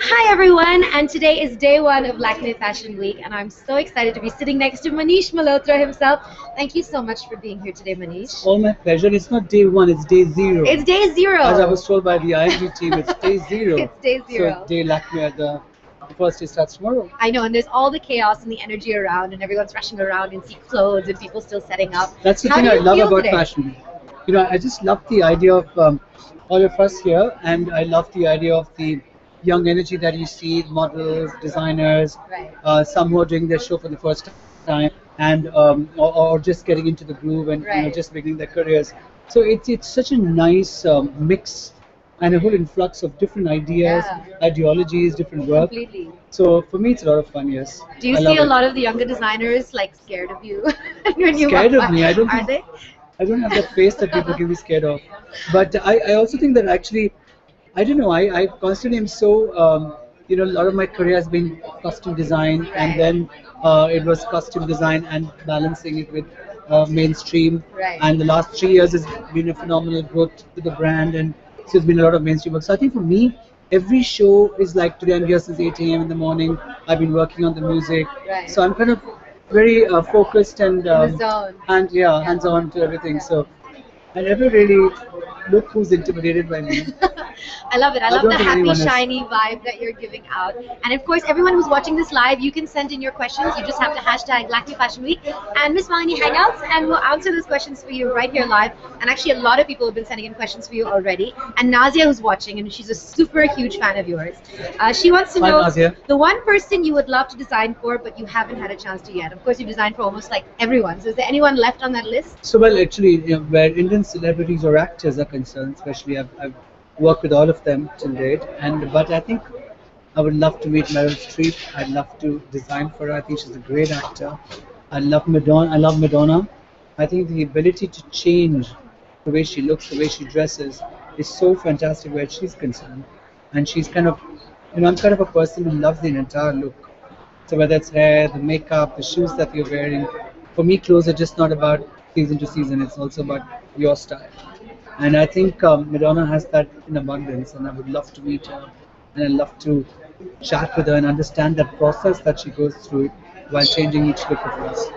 Hi everyone, and today is day one of Lakme Fashion Week, and I'm so excited to be sitting next to Manish Malhotra himself. Thank you so much for being here today, Manish. All my pleasure. It's not day one, it's day zero. It's day zero. As I was told by the IMG team, it's day zero. It's day zero. So day Lakme, the first day starts tomorrow. I know, and there's all the chaos and the energy around, and everyone's rushing around in seat clothes, and people still setting up. That's the How thing do I you love feel about today? Fashion Week. I just love the idea of all of us here, and I love the idea of the young energy that you see, models, designers, Right. some who are doing their show for the first time, and or just getting into the groove and Right. just beginning their careers. So it's such a nice mix and a whole influx of different ideas, Yeah. ideologies, different work. Completely. So for me, it's a lot of fun. Yes. Do you I love see a it. lot of the younger designers like scared of you when you Scared walk of by? me? I don't Are think. they? I don't have that face that people can be scared of. But I also think that actually, I don't know, I constantly am so, a lot of my career has been costume design, and then it was costume design and balancing it with mainstream. Right. And the last 3 years has been a phenomenal growth to the brand, and so it's been a lot of mainstream work. So I think for me, every show is like today I'm here since 8 a.m. in the morning. I've been working on the music. Right. So I'm kind of very focused and In the zone. hands on to everything. So I never really look who's intimidated by me. I love it. I I love don't the think happy, anyone is. shiny vibe that you're giving out. And of course, everyone who's watching this live, you can send in your questions. You just have to hashtag Lakme Fashion Week and Miss Malini Hangouts, and we'll answer those questions for you right here live. And actually, a lot of people have been sending in questions for you already. And Nazia, who's watching, and she's a super huge fan of yours, she wants to Hi, know Nazia. the one person you would love to design for, but you haven't had a chance to yet. Of course, you designed for almost like everyone. So is there anyone left on that list? So well, actually, where Indian celebrities or actors are concerned, especially I've worked with all of them till date, and but I think I would love to meet Meryl Streep. I'd love to design for her. I think she's a great actor. I love Madonna. I love Madonna. I think the ability to change the way she looks, the way she dresses, is so fantastic where she's concerned. And she's kind of, I'm kind of a person who loves the entire look. So whether it's hair, the makeup, the shoes that you're wearing, for me, clothes are just not about season to season. It's also about your style. And I think Madonna has that in abundance, and I would love to meet her, and I'd love to chat with her and understand that process that she goes through while changing each look of hers.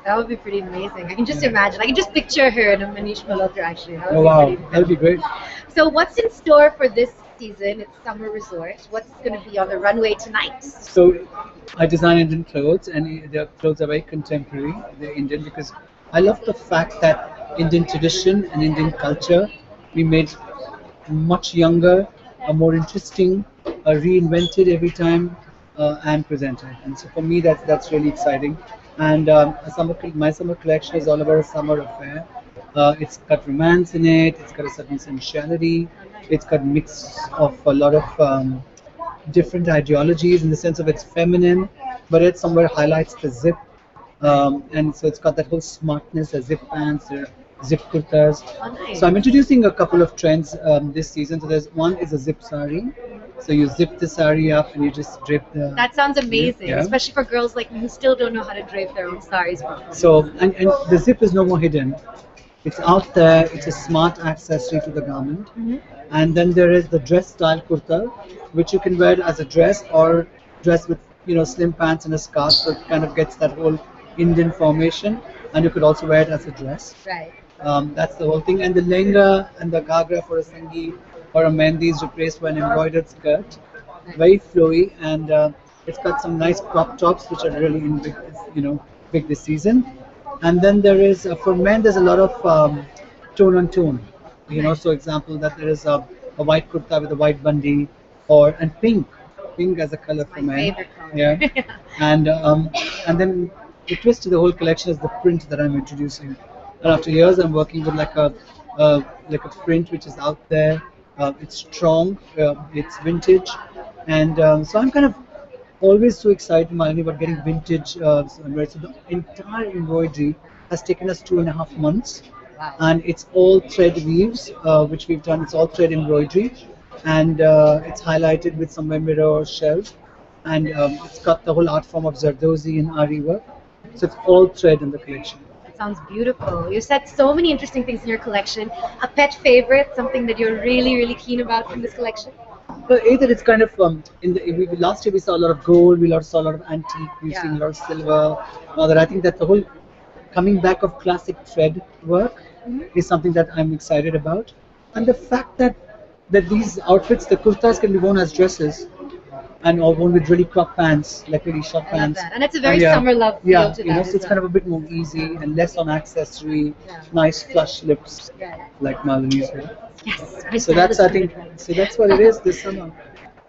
That would be pretty amazing. I can just imagine. I can just picture her in a Manish Malhotra actually. That would Oh be wow, pretty that would be great. So what's in store for this season? It's summer resort. What's going to be on the runway tonight? So I design Indian clothes, and their clothes are very contemporary. They're Indian because I love the fact that Indian tradition and Indian culture we made much younger, more interesting, reinvented every time, and presented. And so for me, that's really exciting. And my summer collection is all about a summer affair. It's got romance in it. It's got a certain sensuality. It's got mix of a lot of different ideologies in the sense of it's feminine, but it somewhere highlights the zip. And so it's got that whole smartness, the zip pants, the zip kurtas. Oh, nice. So I'm introducing a couple of trends this season. So there's one is a zip sari. So you zip the sari up and you just drape the. That sounds amazing, Yeah. especially for girls like me who still don't know how to drape their own saris properly. So and the zip is no more hidden. It's out there. It's a smart accessory to the garment. And then there is the dress style kurta, which you can wear as a dress or dress with slim pants and a scarf. So it kind of gets that whole Indian formation. And you could also wear it as a dress. Right. That's the whole thing. And the lehenga and the ghagra for a sangeet or a mehndi is replaced by an embroidered skirt, very flowy, and it's got some nice crop tops which are really in big this season. And then there is for men there's a lot of tone on tone. So example that there is a white kurta with a white bandi, and pink as a color for My men. favorite color. Yeah. And then the twist to the whole collection is the print that I'm introducing. And after years, I'm working with like a print which is out there. It's strong, it's vintage, and so I'm kind of always so excited, Malini, about getting vintage swimwear. So the entire embroidery has taken us 2.5 months, Wow. and it's all thread weaves, which we've done. It's all thread embroidery, and it's highlighted with some mirror or shells, and it's got the whole art form of Zardozi and Ari work. So it's all thread in the collection. That sounds beautiful. You said so many interesting things in your collection. A pet favorite, something that you're really, really keen about from this collection? But either it's kind of last year we saw a lot of gold, we saw a lot of antique, we've Yeah. seen a lot of silver. All that I think that the whole coming back of classic thread work is something that I'm excited about, and the fact that these outfits, the kurtas, can be worn as dresses and or worn with really crop pants, like really short I love pants. that. And it's a very yeah, summer love feel yeah, to you know, that so as it's kind well. of a bit more easy and less on accessory, Yeah. nice flush lips, Right. like Malini's hair. Yes. So that's I think so that's what it is this summer.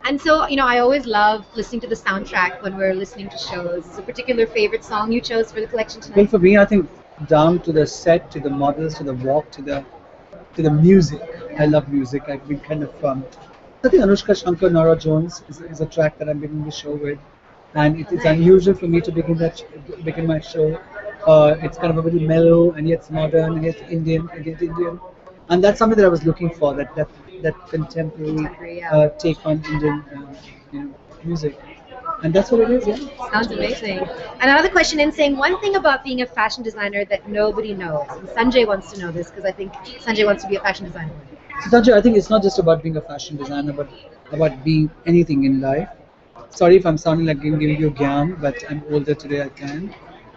And so, I always love listening to the soundtrack when we're listening to shows. Is there a particular favorite song you chose for the collection Well, tonight? for me, I think down to the set, to the models, to the walk, to the music. I love music. I've been kind of I think Anushka Shankar Nora Jones is a track that I'm beginning the show with, and it's Nice. unusual for me to begin my show. It's kind of a little mellow, and yet it's modern, and yet Indian, and that's something that I was looking for. That contemporary Contemporary, yeah. take on Indian music, and that's what it is. Yeah. Sounds amazing. And another question in saying one thing about being a fashion designer that nobody knows. And Sanjay wants to know this because I think Sanjay wants to be a fashion designer. So Sanjay, I think it's not just about being a fashion designer, but about being anything in life. Sorry if I'm sounding like giving you gyan, but I'm older today. I can,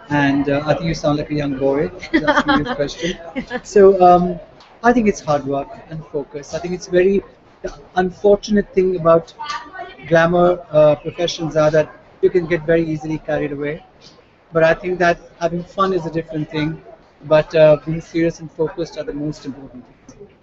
and I think you sound like a young boy. That's me this question. So I think it's hard work and focus. I think it's very the unfortunate thing about glamour professions are that you can get very easily carried away. But I think that having fun is a different thing. But being serious and focused are the most important things.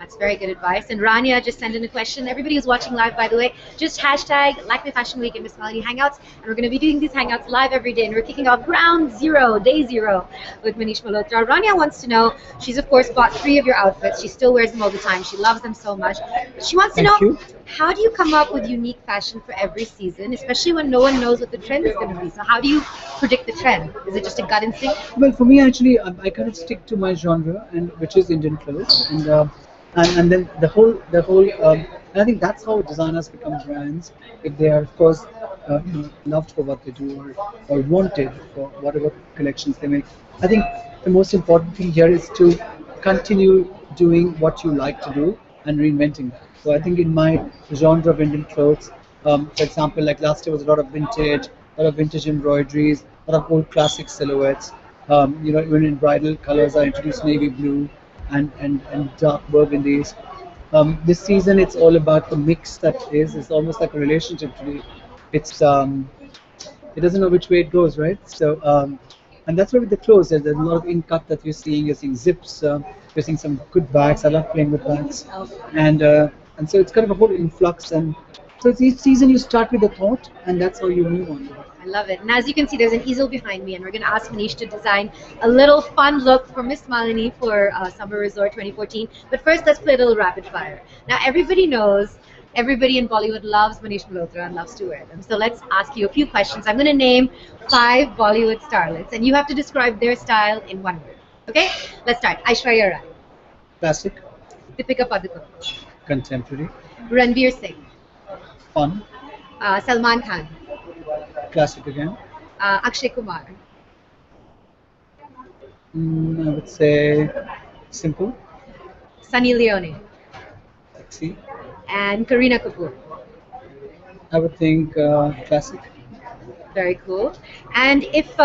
That's very good advice. And Rania just sent in a question. Everybody who's watching live, by the way, just hashtag Lakme Fashion Week and Miss Malini Hangouts. And we're going to be doing these hangouts live every day. And we're kicking off ground zero, day zero, with Manish Malhotra. Rania wants to know, she's of course bought 3 of your outfits. She still wears them all the time. She loves them so much. She wants to Thank know, you. how do you come up with unique fashion for every season, especially when no one knows what the trend is going to be? So how do you predict the trend? Is it just a gut instinct? Well, for me, actually, I kind of stick to my genre, and which is Indian clothes, and then and I think that's how designers become brands. If they are, of course, loved for what they do or wanted for whatever collections they make. I think the most important thing here is to continue doing what you like to do and reinventing that. So I think in my genre of Indian clothes, for example, like last year was a lot of vintage embroideries, a lot of old classic silhouettes. Even in bridal colors, I introduced navy blue and dark burgundies. This season, it's all about the mix that is. It's almost like a relationship today. It's it doesn't know which way it goes, right? So and that's why with the clothes, there's a lot of in cut that you're seeing zips, you're seeing some good bags. I love playing with bags, and so it's kind of a whole influx. And so it's each season you start with a thought, and that's how you move on. I love it. And as you can see, there's an easel behind me, and we're going to ask Manish to design a little fun look for Miss Malini for Summer Resort 2014. But first, let's play a little rapid fire. Now, everybody knows, everybody in Bollywood loves Manish Malhotra and loves to wear them. So let's ask you a few questions. I'm going to name 5 Bollywood starlets, and you have to describe their style in one word. Okay? Let's start. Aishwarya Rai, Classic, Deepika Padukone, contemporary, Ranveer Singh, fun, Salman Khan, classic again. Akshay Kumar, I would say simple, Sunny Leone, sexy. and Kareena Kapoor. I would think classic. Very cool. And if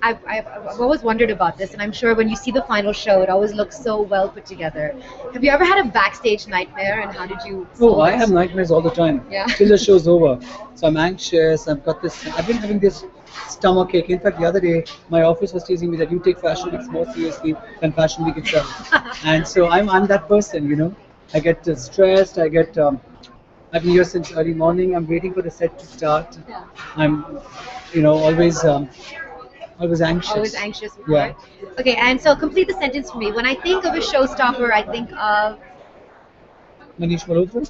I've always wondered about this, and I'm sure when you see the final show, it always looks so well put together. Have you ever had a backstage nightmare, and how did you Oh, solve I it? have nightmares all the time. Yeah. Till the show's over. So I'm anxious. I've got this. I've been having this stomach ache. In fact, the other day, my office was teasing me that you take Fashion Week more seriously than Fashion Week itself. And so I'm that person, you know. I get stressed. I've been here since early morning. I'm waiting for the set to start. Yeah. I'm, always anxious. Always anxious before. Yeah. Okay, and so complete the sentence for me. When I think of a showstopper, I think of Manish Malhotra.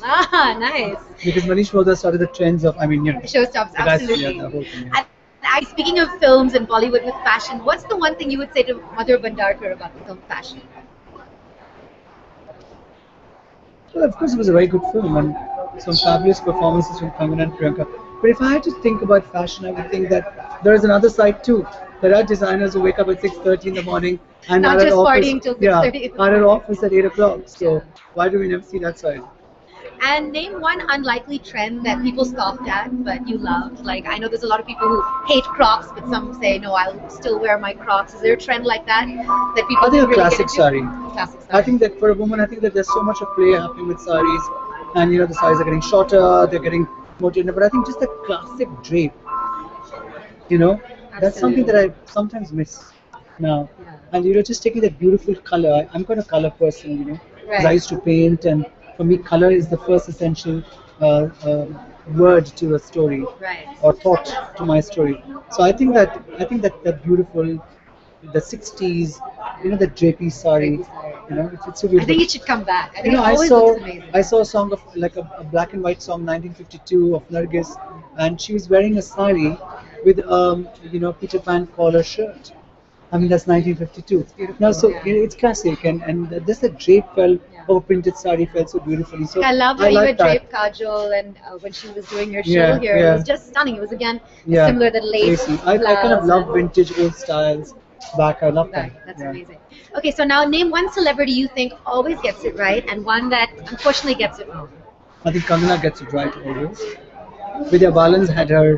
nice. Because Manish Malhotra started the trends of, Showstops, the guys, absolutely. the whole thing. And speaking of films and Bollywood with fashion, what's the one thing you would say to Madhur Bhandarkar about the film Fashion? Well, of course, it was a very good film and some fabulous performances from Kangana and Priyanka. But if I had to think about fashion, I would think that there is another side too. There are designers who wake up at 6:30 in the morning and Not are at just office, partying till 6:30 in the are at morning. office at 8 o'clock. So why do we never see that side? And name one unlikely trend that people scoffed at, but you loved. Like, I know there's a lot of people who hate Crocs, but some say, no, I'll still wear my Crocs. Is there a trend like that that people I think didn't a really classic get into? sari. Classic I sari. think that for a woman, I think that there's so much of play happening with saris, and you know the saris are getting shorter, they're getting more tender. But I think just the classic drape, you know, that's something that I sometimes miss now. Yeah. And you know, just taking that beautiful color. I'm quite a color person, you know, because I Right. used to paint, and for me, color is the first essential word to a story Right. or thought to my story. So I think that that beautiful, the 60s, you know, the drapey sari, Drapey sari. you know, it's so I think beautiful. it should come back. I You think know, it always looks amazing. I saw a song of like a black and white song, 1952 of Nargis, and she was wearing a sari with you know, Peter Pan collar shirt. I mean, that's 1952. It's beautiful. Now, so Yeah. you know, it's classic, and just the drape felt Yeah. of a printed sari felt so beautifully. So I love how I you like had that. draped Kajol and when she was doing your show Yeah, here. It yeah. was just stunning. It was again Yeah, similar to lace lacy. I kind of blouse love and vintage old styles back. I love that. that's Yeah. amazing. Okay, so now name one celebrity you think always gets it right and one that unfortunately gets it wrong. I think Kangana gets it right always. Vidya Balan's had her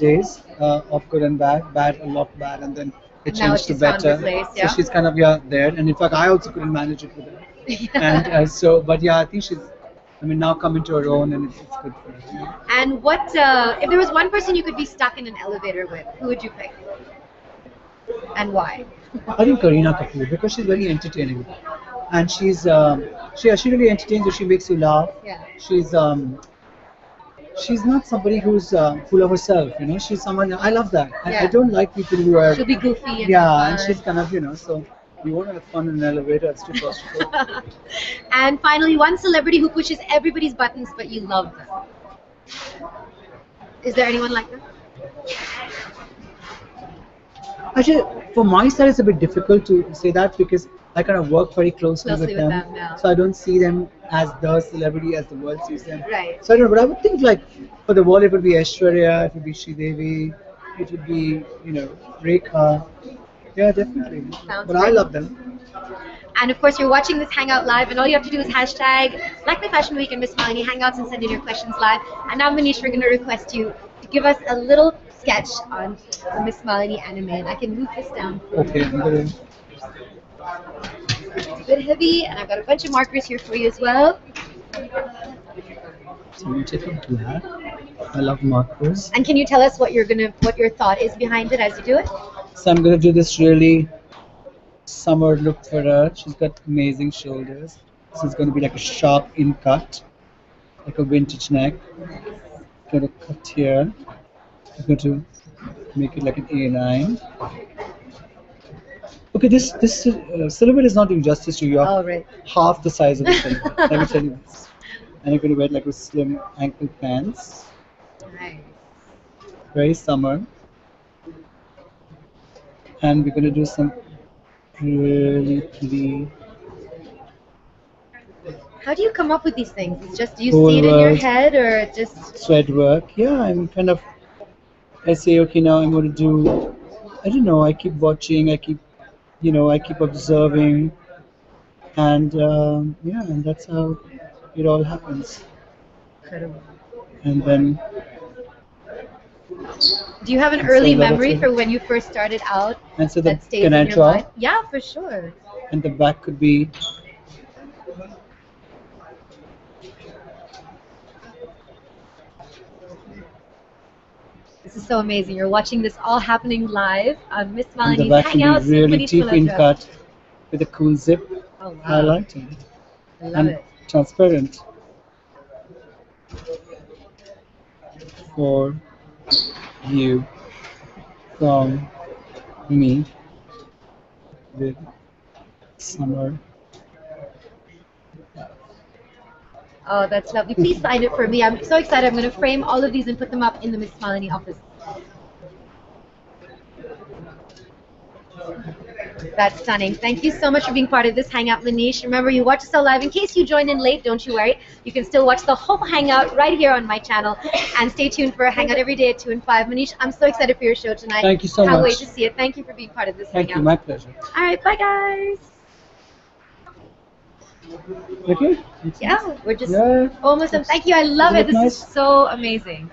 days of good and bad, bad a lot bad, and then it And now changed to she's found her better. place, So yeah. she's kind of there, and in fact I also couldn't manage it with her. And so, but yeah, I think she's. I mean, now coming to her own, and it's good for her. Yeah. And what if there was one person you could be stuck in an elevator with, who would you pick? And why? I think Kareena Kapoor because she's very entertaining, and she really entertains you. She makes you laugh. Yeah. She's not somebody who's full of herself. You know, she's someone I love that. I Yeah. don't like people who are She'll be goofy and yeah, and fun. she's kind of so you want to have fun in an elevator. It's too claustrophobic. And finally, one celebrity who pushes everybody's buttons, but you love them. Is there anyone like that? Actually, for my side, it's a bit difficult to say that because I kind of work very closely with them, yeah. so I don't see them as the celebrity as the world sees them. Right. So I don't know, but I would think like for the world, it would be Aishwarya, it would be Sridevi, it would be Rekha. Yeah, definitely. Sounds But I great. love them. And of course, you're watching this Hangout live, and all you have to do is hashtag Lakme Fashion Week and Miss Malini Hangouts and send in your questions live. And now, Manish, we're going to request you to give us a little sketch on the Miss Malini anime. And I can move this down. Okay, I'm gonna. It's a bit heavy, and I've got a bunch of markers here for you as well. So I'm taking black. I love markers. And can you tell us what your thought is behind it as you do it? So I'm gonna do this really summer look for her. She's got amazing shoulders. So it's gonna be like a sharp in cut, like a vintage neck. Gonna cut here. I'm going to make it like an A9. Okay, this silhouette is not doing justice to you. You're Oh, right. half the size of the silhouette. Let me tell you this. And you're going to wear like with slim ankle pants. Nice. Very summer. And we're going to do some really pretty How do you come up with these things? It's just, do you see it in your Forward. head, or it just... thread work. Yeah, I'm kind of. I say, okay, now I'm going to do. I don't know. I keep watching. I keep observing, and yeah, and that's how it all happens. Incredible. And then Do you have an And early so that memory it's a- for when you first started out and so the that stays can in I your draw? mind? Yeah, for sure. And the back could be. This is so amazing. You're watching this all happening live on Miss And the Malini's back can Hangouts be really with deep Manish in Malhotra. cut with a cool zip. Oh, wow. Highlighting I love and it. transparent for you from me with summer. Oh, that's lovely. Please sign it for me. I'm so excited. I'm going to frame all of these and put them up in the Miss Malini office. That's stunning. Thank you so much for being part of this Hangout, Manish. Remember, you watch us all live. In case you joined in late, don't you worry. You can still watch the whole Hangout right here on my channel. And stay tuned for a Hangout every day at 2 and 5. Manish, I'm so excited for your show tonight. Thank you so Can't much. wait to see it. Thank you for being part of this Thank you, Hangout. my pleasure. All right, bye, guys. Okay? Yeah, we're just Yeah. almost done. Thank you. I love Does it. it look This is nice? so amazing.